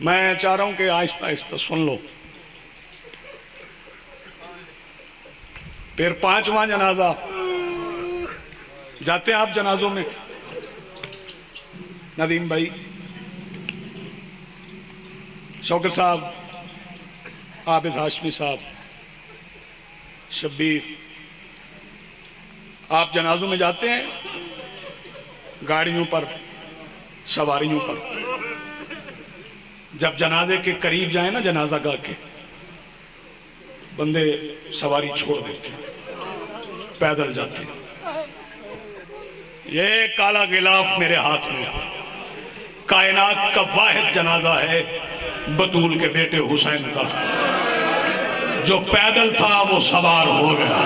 [SPEAKER 2] میں چاہ رہا ہوں کہ آہستہ آہستہ سن لو. پھر 5واں جنازہ، جاتے ہیں آپ جنازوں میں؟ ندیم بھائی، شوکت صاحب، عابد ہاشمی صاحب، شبیر، آپ جنازوں میں جاتے ہیں؟ گاڑیوں پر، سواریوں پر. جب جنازے کے قریب جائیں نا، جنازہ گاہ کے، بندے سواری چھوڑ دیتے ہیں، پیدل جاتے ہیں. یہ کالا غلاف میرے ہاتھ میں کائنات کا واحد جنازہ ہے بطول کے بیٹے حسین کا. جو پیدل تھا وہ سوار ہو گیا.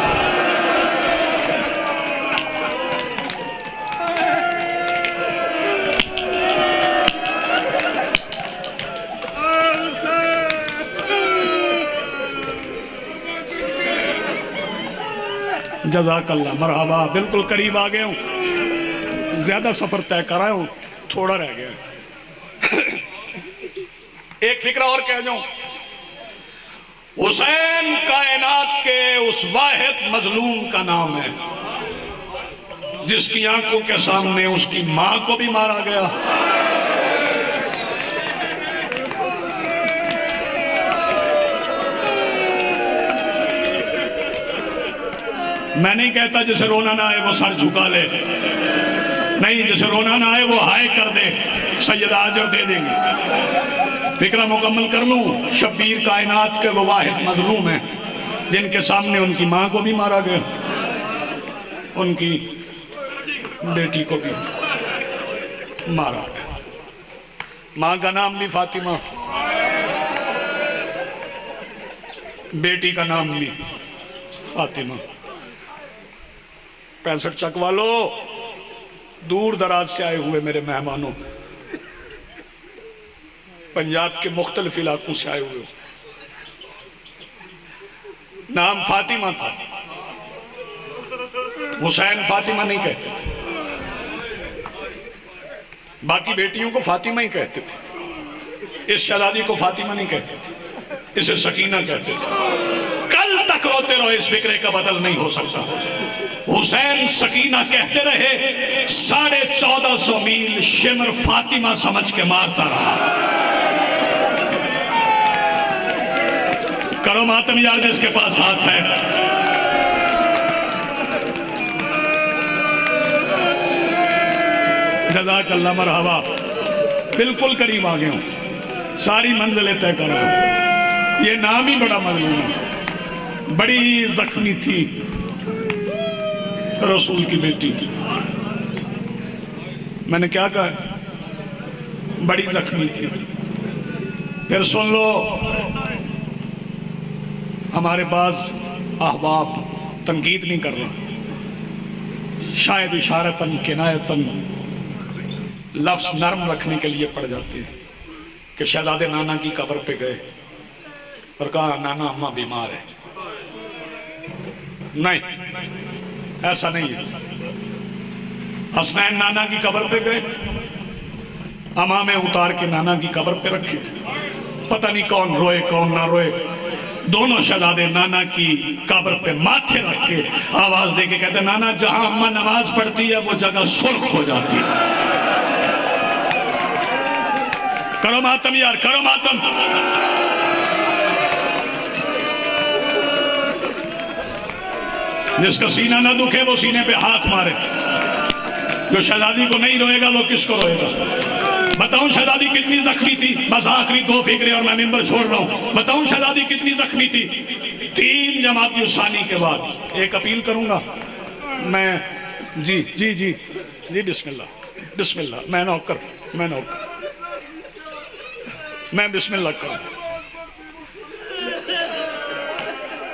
[SPEAKER 2] جزاک اللہ، مرحبا. بالکل قریب آ گئے ہوں، زیادہ سفر طے کر رہا ہوں، تھوڑا رہ گیا. ایک فکرہ اور کہہ جاؤں. حسین کائنات کے اس واحد مظلوم کا نام ہے جس کی آنکھوں کے سامنے اس کی ماں کو بھی مارا گیا، میں نہیں کہتا جسے رونا نہ آئے وہ سر جھکا لے، نہیں، جسے رونا نہ آئے وہ ہائے کر دے، سیدہ ہاجر دے دیں گے. فکرہ مکمل کر لوں. شبیر کائنات کے وہ واحد مظلوم ہیں جن کے سامنے ان کی ماں کو بھی مارا گیا، ان کی بیٹی کو بھی مارا گیا. ماں کا نام بھی فاطمہ، بیٹی کا نام بھی فاطمہ. 65 چک والو، دور دراز سے آئے ہوئے میرے مہمانوں، پنجاب کے مختلف علاقوں سے آئے ہوئے، نام فاطمہ تھا. حسین فاطمہ نہیں کہتے تھے، باقی بیٹیوں کو فاطمہ ہی کہتے تھے. اس شہزادی کو فاطمہ نہیں کہتے تھے، اسے سکینہ کہتے تھے. کل تک روتے رہو، اس فکرے کا بدل نہیں ہو سکتا. حسین سکینہ کہتے رہے، 1450 میل شمر فاطمہ سمجھ کے مارتا رہا. کرو ماتم یار جس کے پاس ہاتھ ہے. جزاک اللہ، مرحبا. بالکل قریب آ گئے ہوں، ساری منزلیں طے کر رہا ہوں. یہ نام ہی بڑا مظلوم ہے. بڑی زخمی تھی رسول کی بیٹی. میں نے کیا کہا؟ بڑی زخمی تھی. پھر سن لو، ہمارے بعض احباب تنقید نہیں کر رہے، شاید اشارتاً کنایتاً لفظ نرم رکھنے کے لیے پڑ جاتے ہیں کہ شہزادے نانا کی قبر پہ گئے اور کہا نانا اماں بیمار ہے. نہیں، ایسا نہیں ہے. حسنین نانا کی قبر پہ گئے، امامیں اتار کے نانا کی قبر پہ رکھے. پتہ نہیں کون روئے کون نہ روئے، دونوں شہزادے نانا کی قبر پہ ماتھے رکھ کے آواز دے کے کہتے نانا جہاں اماں نماز پڑھتی ہے وہ جگہ سرخ ہو جاتی ہے. کرو ماتم یار، کرو ماتم. جس کا سینہ نہ دکھے وہ سینے پہ ہاتھ مارے. جو شہزادی کو نہیں روئے گا وہ کس کو روئے گا؟ بتاؤں شہزادی کتنی زخمی تھی؟ بس آخری 2 فکرے اور میں ممبر چھوڑ رہا ہوں. بتاؤں شہزادی کتنی زخمی تھی؟ 3 جماعتی ثانی کے بعد ایک اپیل کروں گا میں. جی جی جی جی بسم اللہ بسم اللہ. میں نوکر میں بسم اللہ کروں.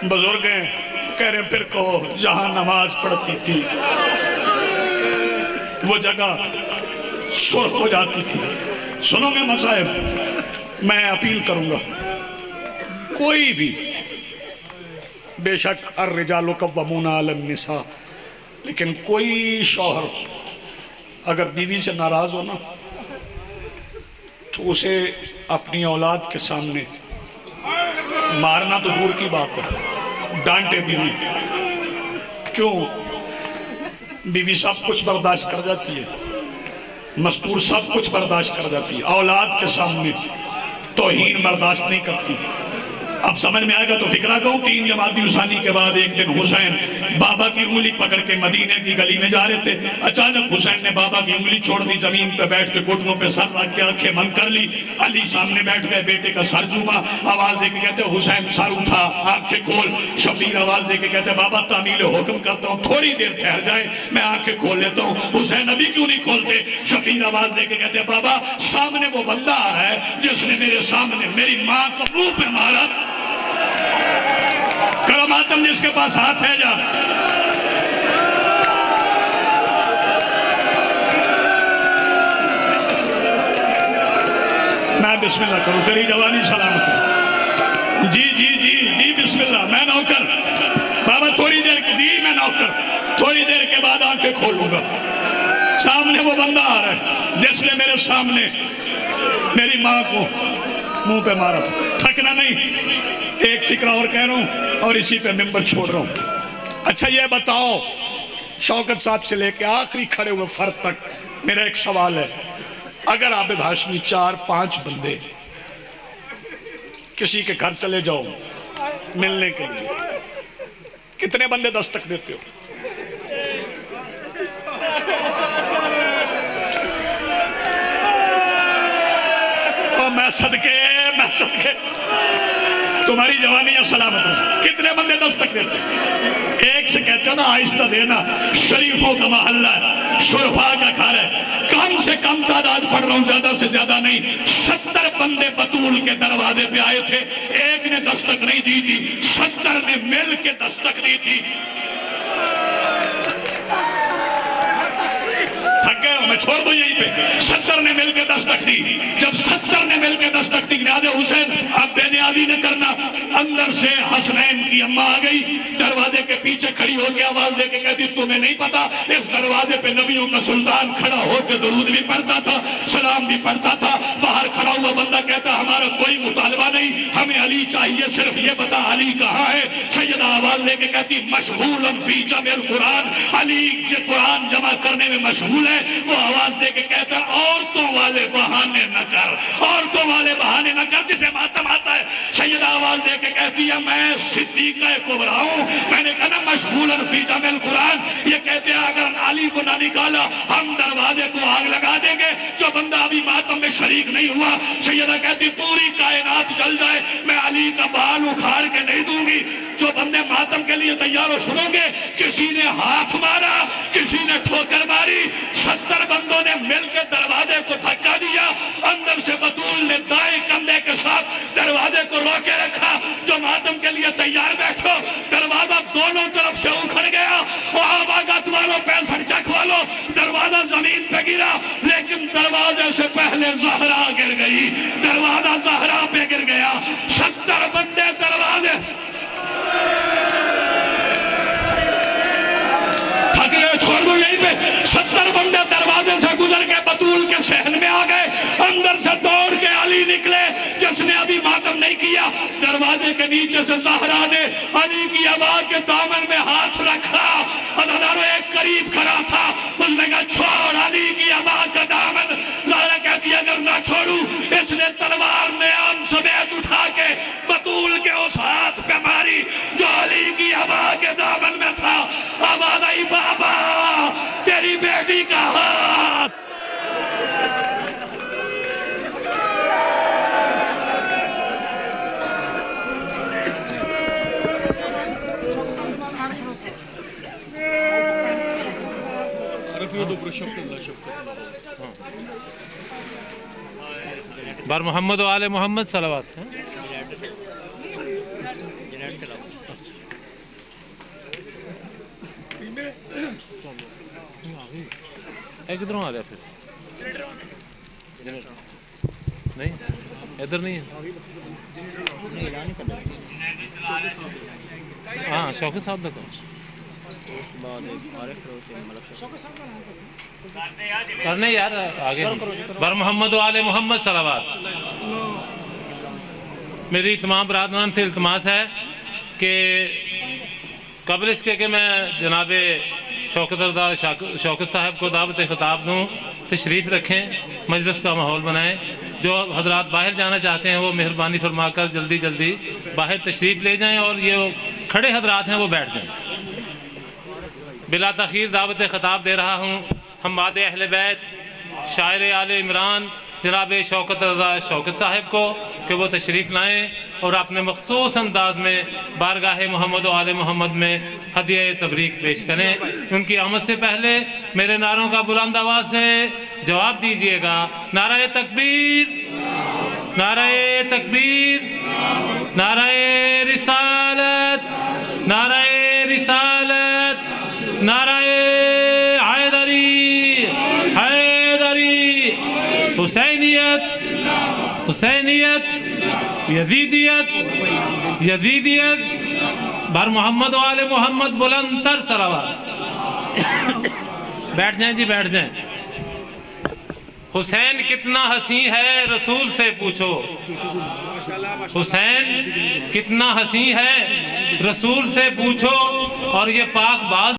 [SPEAKER 2] بزرگ ہیں کہہ رہے پھر کہو جہاں نماز پڑھتی تھی وہ جگہ سرخ ہو جاتی تھی. سنو گے مصاحب، میں اپیل کروں گا کوئی بھی، بے شک الرجال قوامون علی النساء، لیکن کوئی شوہر اگر بیوی سے ناراض ہو نا تو اسے اپنی اولاد کے سامنے مارنا تو دور کی بات ہے، ڈانٹے بھی نہیں. کیوں؟ بیوی سب کچھ برداشت کر جاتی ہے، مستور سب کچھ برداشت کر جاتی ہے، اولاد کے سامنے توہین برداشت نہیں کرتی. اب سمجھ میں آئے گا تو فکرہ کہوں. 3 جماعتی ثانی کے بعد ایک دن حسین بابا کی انگلی پکڑ کے مدینے کی گلی میں جا رہے تھے. اچانک حسین نے بابا کی انگلی چھوڑ دی، زمین پہ بیٹھ کے گھٹنوں پہ سر رکھ کے آنکھیں بند کر لی. علی سامنے بیٹھ گئے، بیٹے کا سر چوما، آواز دے کے کہتے حسین سر اٹھا، آنکھیں کھول. شبیر آواز دے کے کہتے بابا تعمیل حکم کرتا ہوں، تھوڑی دیر ٹھہر جائے میں آنکھیں کھول لیتا ہوں. حسین ابھی کیوں نہیں کھولتے؟ شبیر آواز دے کے کہتے بابا سامنے وہ بندہ آ رہا ہے جس نے میرے سامنے میری ماں کو منہ پہ مارا. کرو ماتم جس کے پاس ہاتھ ہے جا. میں بسم اللہ کروں، تیری جوانی سلامت ہے. جی جی جی جی بسم اللہ. میں نوکر بابا تھوڑی دیر کی. جی میں نوکر تھوڑی دیر کے بعد آنکھیں کھولوں گا. سامنے وہ بندہ آ رہا ہے جس نے میرے سامنے میری ماں کو منہ پہ مارا تھا. تھکنا نہیں، ایک فکرہ اور کہہ رہا ہوں اور اسی پہ ممبر چھوڑ رہا ہوں. اچھا یہ بتاؤ، شوکت صاحب سے لے کے آخری کھڑے ہوئے فرد تک میرا ایک سوال ہے. اگر عابد ہاشمی 4-5 بندے کسی کے گھر چلے جاؤ ملنے کے لیے، کتنے بندے دستک دیتے ہو؟ میں صدقے تمہاری جوانی یا سلامت ہو. کتنے بندے دستک دیتے؟ ایک سے کہتے ہو نا آہستہ دینا، شریفوں کا محلہ ہے، شرفاء کا گھر ہے. کم سے کم تعداد پڑھ رہا ہوں، زیادہ سے زیادہ نہیں. 70 بندے بطول کے دروازے پہ آئے تھے، ایک نے دستک نہیں دی تھی، 70 نے مل کے دستک دی تھی. تھک گئے ہو؟ میں چھوڑ دوں یہیں پہ. 70 نے مل کے دستک دی. جب 70 نے مل کے دستک دی، نیاز حسین اب بے نیازی نہ کرنا. اندر سے حسنین کی اماں آ گئی، دروازے کے پیچھے کھڑی ہو کے آواز دے کے کہتی تمہیں نہیں پتا اس دروازے پہ نبیوں کا سلطان کھڑا ہو کے درود بھی پڑھتا تھا، سلام بھی پڑھتا تھا. باہر کھڑا ہوا بندہ کہتا ہمارا کوئی مطالبہ نہیں، ہمیں علی چاہیے، صرف یہ بتا علی کہاں ہے. سیدہ آواز دے کے کہتی مشغول فی جمع القرآن، علی جو قرآن جمع کرنے میں مشغول ہے. وہ آواز دے کے کہتا عورتوں والے بہانے نہ کر، عورتوں والے بہانے نہ کر جسے ماتم آتا ہے. سیدہ آواز دے کے کہتی ہے میں صدیقہ کبریٰ ہوں. میں نے کہا نا مشغول فی جمع القرآن، یہ کہتے ہیں اگر علی کو نہ نکالا ہم دروازے کو آگ لگا دیں گے. جو بندہ ابھی ماتم میں شریک نہیں ہوا، سیدہ کہتی پوری کائنات جل جائے میں علی کا بال اکھاڑ کے نہیں دوں گی. جو بندے ماتم کے لیے تیار ہو سنو گے، کسی نے ہاتھ مارا، کسی نے ٹھوکر ماری، 70 بندوں نے مل کے دروازے کو دھکا دیا. اندر سے بطول نے دائیں کندھے کے ساتھ دروازے کو روکے رکھا. جو ماتم کے لیے تیار بیٹھو، دروازہ دونوں طرف سے اکھڑ گیا. آباگت والوں پیسر چک والوں، دروازہ زمین پہ گرا، لیکن دروازے سے پہلے زہرا گر گئی. دروازہ زہرا پہ گر گیا. 70 بندے دروازے چھوڑ دو یہیں پہ. 70 بندے دروازے سے گزر کے بطول کے صحن میں آ گئے. اندر سے دوڑ کے علی نکلے جس نے ابھی ماتم نہیں کیا. دروازے کے نیچے سے زہرا نے علی کی ابا کے دامن میں ہاتھ رکھا. ہزاروں ایک قریب کھڑا تھا، اس نے کہا چھوڑ علی کی ابا کا دامن. زہرا کہتی اگر نہ چھوڑوں. اس نے تلوار نیام سمیت اٹھا کے بطول کے اس ہاتھ پہ ماری جو علی کی ابا کے دامن میں تھا. آواز آئی بابا تیری بیٹی کا ہاتھ.
[SPEAKER 4] بر محمد و آل محمد صلوات. کدھروں آ رہا پھر نہیں ادھر نہیں ہے. ہاں شوکت صاحب کا کرنے یار آگے. بر محمد و آل محمد صلوات. میری تمام برادران سے التماس ہے کہ قبل اس کے کہ میں جناب شوکت رضا شوکت صاحب کو دعوت خطاب دوں، تشریف رکھیں، مجلس کا ماحول بنائیں. جو حضرات باہر جانا چاہتے ہیں وہ مہربانی فرما کر جلدی جلدی باہر تشریف لے جائیں، اور یہ کھڑے حضرات ہیں وہ بیٹھ جائیں. بلا تاخیر دعوت خطاب دے رہا ہوں حماد اہل بیت شاعر آل عمران جناب شوکت رضا شوکت صاحب کو کہ وہ تشریف لائیں اور اپنے مخصوص انداز میں بارگاہ محمد و آل محمد میں ہدیہ تبریک پیش کریں. ان کی آمد سے پہلے میرے نعروں کا بلند آواز سے جواب دیجئے گا. نعرہ تکبیر، نعرہ تکبیر، نعرہ رسالت، نعرہ رسالت، نعرہ حیدری، حیدری، حسینیت، حسینیت، یزیدیت، یزیدیت. بر محمد و آل محمد بلند تر صلوات. بیٹھ جائیں جی، بیٹھ جائیں. حسین کتنا حسین ہے رسول سے پوچھو، حسین کتنا حسین ہے رسول سے پوچھو. اور یہ پاک باز